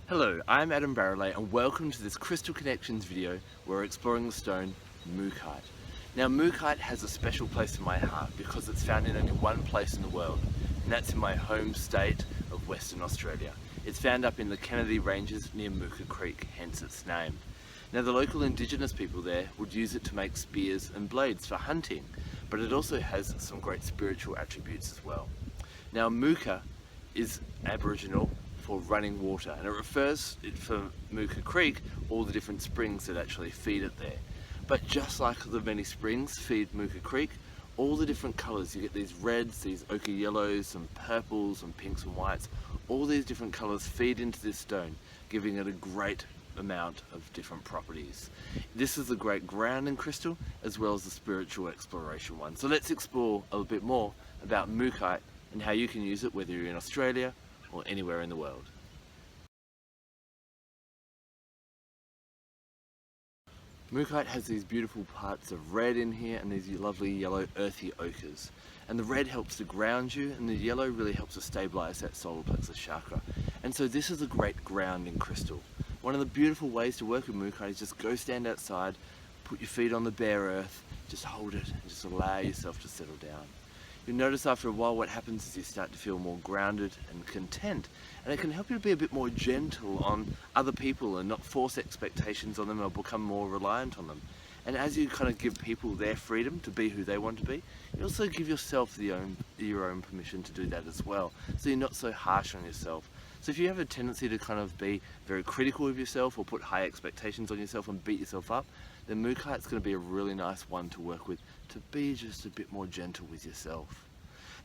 Hello, I'm Adam Barralet and welcome to this Crystal Connections video where we're exploring the stone Mookaite. Now Mookaite has a special place in my heart because it's found in only one place in the world, and that's in my home state of Western Australia. It's found up in the Kennedy Ranges near Mooka Creek, hence its name. Now the local indigenous people there would use it to make spears and blades for hunting, but it also has some great spiritual attributes as well. Now Mooka is Aboriginal for running water, and it refers for Mooka Creek all the different springs that actually feed it there. But just like the many springs feed Mooka Creek, all the different colours, you get these reds, these ochre yellows, some purples and pinks and whites, all these different colours feed into this stone, giving it a great amount of different properties. This is a great grounding crystal as well as the spiritual exploration one. So let's explore a little bit more about Mookaite and how you can use it whether you're in Australia or anywhere in the world. Mookaite has these beautiful parts of red in here and these lovely yellow earthy ochres. And the red helps to ground you and the yellow really helps to stabilise that solar plexus chakra. And so this is a great grounding crystal. One of the beautiful ways to work with Mookaite is just go stand outside, put your feet on the bare earth, just hold it and just allow yourself to settle down. You'll notice after a while what happens is you start to feel more grounded and content, and it can help you to be a bit more gentle on other people and not force expectations on them or become more reliant on them. And as you kind of give people their freedom to be who they want to be, you also give yourself your own permission to do that as well, so you're not so harsh on yourself. So if you have a tendency to kind of be very critical of yourself or put high expectations on yourself and beat yourself up, then Mookaite's going to be a really nice one to work with to be just a bit more gentle with yourself.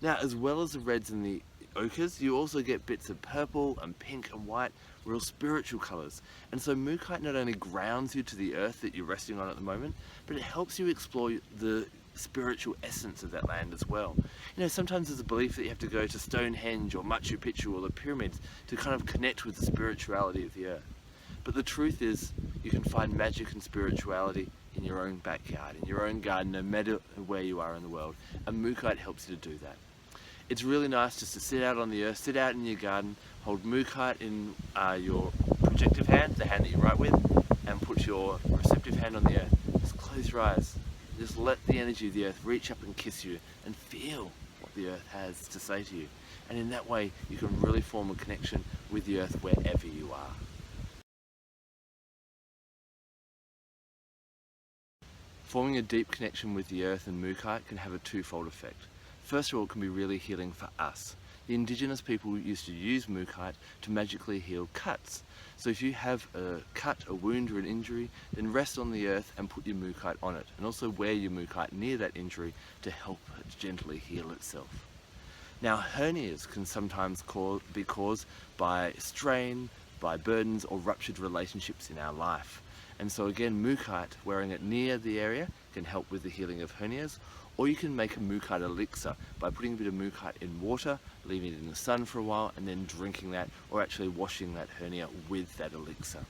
Now, as well as the reds and the ochres, you also get bits of purple and pink and white, real spiritual colours. And so Mookaite not only grounds you to the earth that you're resting on at the moment, but it helps you explore the spiritual essence of that land as well. You know, sometimes there's a belief that you have to go to Stonehenge or Machu Picchu or the pyramids to kind of connect with the spirituality of the earth. But the truth is, you can find magic and spirituality in your own backyard, in your own garden, no matter where you are in the world. And Mookaite helps you to do that. It's really nice just to sit out on the earth, sit out in your garden, hold Mookaite in your projective hand, the hand that you write with, and put your receptive hand on the earth. Just close your eyes. Just let the energy of the earth reach up and kiss you and feel what the earth has to say to you. And in that way, you can really form a connection with the earth wherever you are. Forming a deep connection with the earth and Mookaite can have a twofold effect. First of all, it can be really healing for us. The indigenous people used to use Mookaite to magically heal cuts. So if you have a cut, a wound or an injury, then rest on the earth and put your Mookaite on it. And also wear your Mookaite near that injury to help it gently heal itself. Now hernias can sometimes be caused by strain, by burdens or ruptured relationships in our life. And so again, Mookaite, wearing it near the area, can help with the healing of hernias. Or you can make a Mookaite elixir by putting a bit of Mookaite in water, leaving it in the sun for a while, and then drinking that, or actually washing that hernia with that elixir.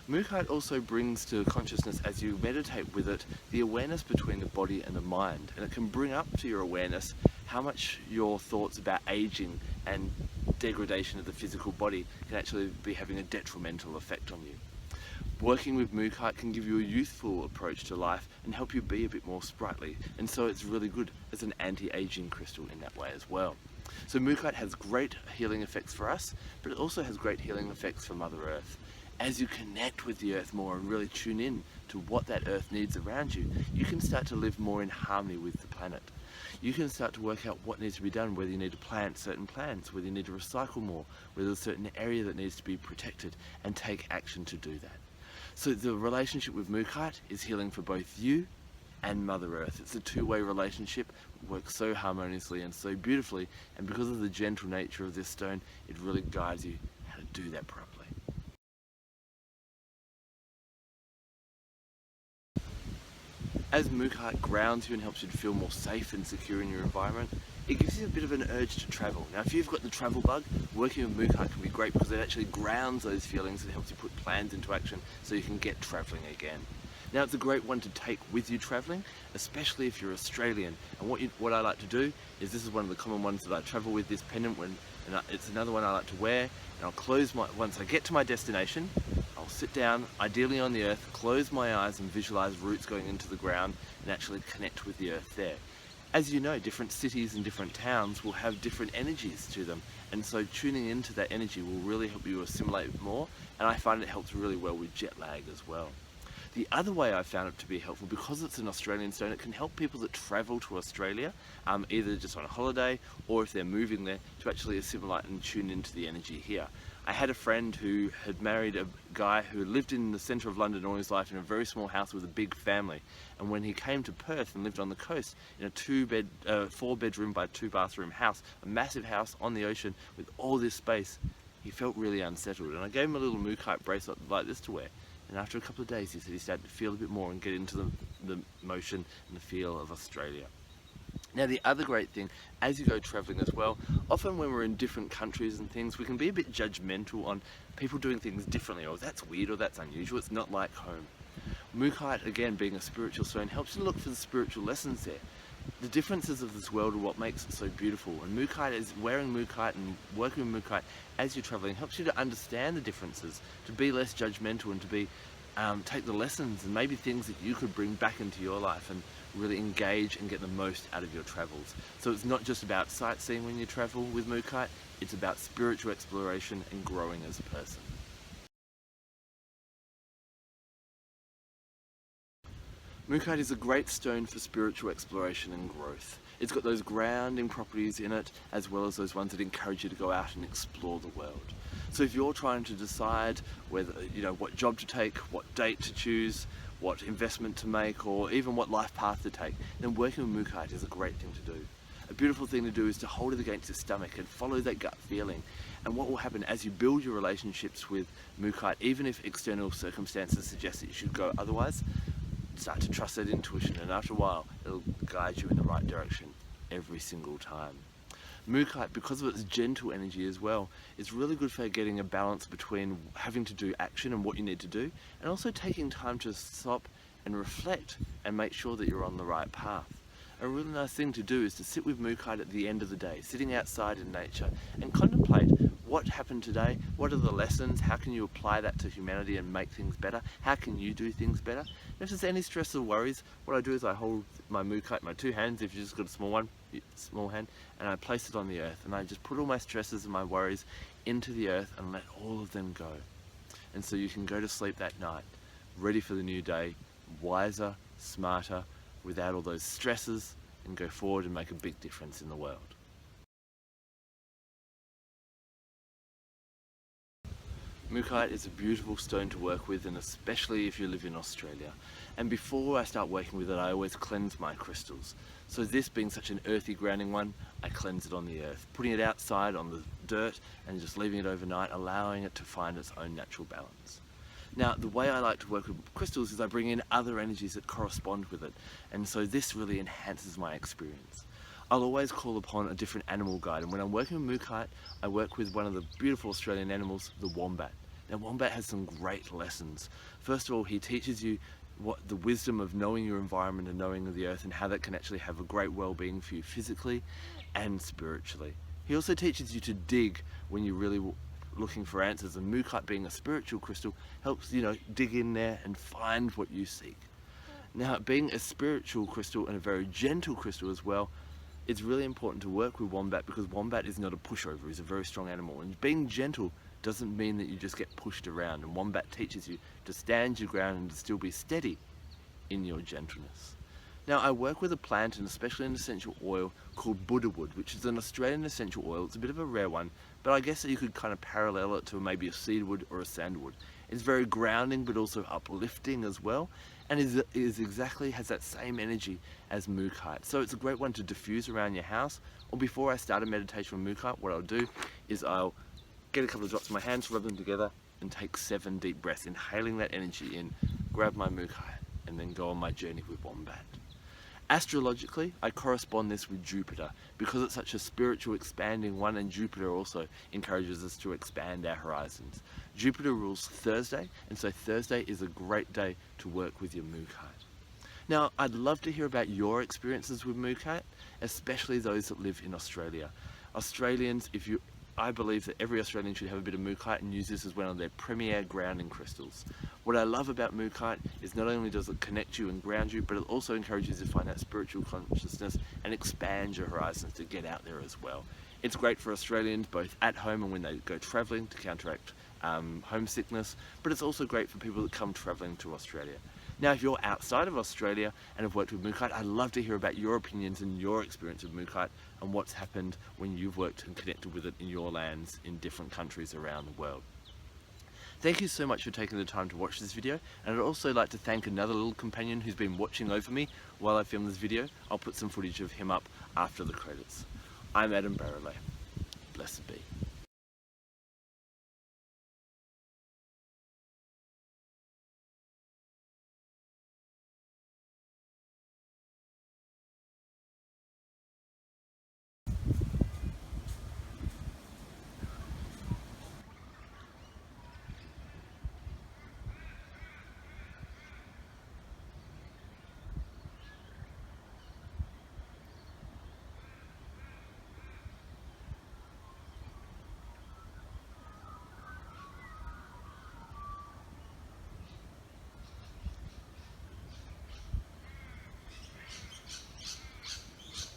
Mookaite also brings to consciousness, as you meditate with it, the awareness between the body and the mind. And it can bring up to your awareness how much your thoughts about aging and degradation of the physical body can actually be having a detrimental effect on you. Working with Mookaite can give you a youthful approach to life and help you be a bit more sprightly, and so it's really good as an anti-aging crystal in that way as well. So Mookaite has great healing effects for us, but it also has great healing effects for Mother Earth. As you connect with the earth more and really tune in to what that earth needs around you, you can start to live more in harmony with the planet. You can start to work out what needs to be done, whether you need to plant certain plants, whether you need to recycle more, whether there's a certain area that needs to be protected, and take action to do that. So the relationship with Mookaite is healing for both you and Mother Earth. It's a two-way relationship. It works so harmoniously and so beautifully, and because of the gentle nature of this stone, it really guides you how to do that properly. As Mookaite grounds you and helps you to feel more safe and secure in your environment, it gives you a bit of an urge to travel. Now if you've got the travel bug, working with Mookaite can be great because it actually grounds those feelings and helps you put plans into action so you can get travelling again. Now it's a great one to take with you travelling, especially if you're Australian. And what I like to do is, this is one of the common ones that I travel with, this pendant, when and it's another one I like to wear, and I'll close once I get to my destination, I'll sit down, ideally on the earth, close my eyes and visualize roots going into the ground and actually connect with the earth there. As you know, different cities and different towns will have different energies to them, and so tuning into that energy will really help you assimilate more, and I find it helps really well with jet lag as well. The other way I found it to be helpful, because it's an Australian stone, it can help people that travel to Australia, either just on a holiday or if they're moving there, to actually assimilate and tune into the energy here. I had a friend who had married a guy who lived in the centre of London all his life in a very small house with a big family, and when he came to Perth and lived on the coast in a 4-bedroom by 2-bathroom house, a massive house on the ocean with all this space, he felt really unsettled, and I gave him a little Mookaite bracelet like this to wear. And after a couple of days, he said he started to feel a bit more and get into the motion and the feel of Australia. Now, the other great thing, as you go travelling as well, often when we're in different countries and things, we can be a bit judgmental on people doing things differently, or that's weird or that's unusual, it's not like home. Mookaite, again, being a spiritual stone, helps you look for the spiritual lessons there. The differences of this world are what makes it so beautiful, and Mookaite is wearing Mookaite and working with Mookaite as you're travelling helps you to understand the differences, to be less judgmental, and to be take the lessons and maybe things that you could bring back into your life and really engage and get the most out of your travels. So it's not just about sightseeing when you travel with Mookaite, it's about spiritual exploration and growing as a person. Mookaite is a great stone for spiritual exploration and growth. It's got those grounding properties in it, as well as those ones that encourage you to go out and explore the world. So if you're trying to decide whether, what job to take, what date to choose, what investment to make, or even what life path to take, then working with Mookaite is a great thing to do. A beautiful thing to do is to hold it against your stomach and follow that gut feeling. And what will happen as you build your relationships with Mookaite, even if external circumstances suggest that you should go otherwise, start to trust that intuition, and after a while it'll guide you in the right direction every single time. Mookaite, because of its gentle energy as well, is really good for getting a balance between having to do action and what you need to do, and also taking time to stop and reflect and make sure that you're on the right path. A really nice thing to do is to sit with Mookaite at the end of the day, sitting outside in nature, and contemplate what happened today, what are the lessons, how can you apply that to humanity and make things better, how can you do things better. And if there's any stress or worries, what I do is I hold my Mookaite, my 2 hands, if you've just got a small hand, and I place it on the earth, and I just put all my stresses and my worries into the earth and let all of them go. And so you can go to sleep that night, ready for the new day, wiser, smarter, without all those stresses, and go forward and make a big difference in the world. Mookaite is a beautiful stone to work with, and especially if you live in Australia. And before I start working with it, I always cleanse my crystals. So this being such an earthy grounding one, I cleanse it on the earth, putting it outside on the dirt and just leaving it overnight, allowing it to find its own natural balance. Now, the way I like to work with crystals is I bring in other energies that correspond with it, and so this really enhances my experience. I'll always call upon a different animal guide, and when I'm working with Mookaite, I work with one of the beautiful Australian animals, the wombat. Now, wombat has some great lessons. First of all, he teaches you what the wisdom of knowing your environment and knowing the earth, and how that can actually have a great well-being for you physically and spiritually. He also teaches you to dig when you're really looking for answers, and Mookaite, being a spiritual crystal, helps dig in there and find what you seek. Now, being a spiritual crystal and a very gentle crystal as well, it's really important to work with wombat, because wombat is not a pushover, he's a very strong animal, and being gentle doesn't mean that you just get pushed around, and wombat teaches you to stand your ground and to still be steady in your gentleness. Now, I work with a plant, and especially an essential oil called Buddha wood, which is an Australian essential oil. It's a bit of a rare one, but I guess that you could kind of parallel it to maybe a cedarwood or a sandalwood. It's very grounding, but also uplifting as well, and has that same energy as Mookaite. So it's a great one to diffuse around your house, or before I start a meditation with Mookaite, what I'll do is I'll get a couple of drops in my hands, rub them together, and take 7 deep breaths, inhaling that energy in, grab my Mookaite, and then go on my journey with wombat. Astrologically, I correspond this with Jupiter, because it's such a spiritual expanding one, and Jupiter also encourages us to expand our horizons. Jupiter rules Thursday, and so Thursday is a great day to work with your Mookaite. Now, I'd love to hear about your experiences with Mookaite, especially those that live in Australia. Australians, if you I believe that every Australian should have a bit of Mookaite and use this as one of their premier grounding crystals. What I love about Mookaite is not only does it connect you and ground you, but it also encourages you to find that spiritual consciousness and expand your horizons to get out there as well. It's great for Australians both at home and when they go travelling to counteract homesickness, but it's also great for people that come travelling to Australia. Now, if you're outside of Australia and have worked with Mookaite, I'd love to hear about your opinions and your experience of Mookaite and what's happened when you've worked and connected with it in your lands in different countries around the world. Thank you so much for taking the time to watch this video, and I'd also like to thank another little companion who's been watching over me while I film this video. I'll put some footage of him up after the credits. I'm Barralet. Blessed be.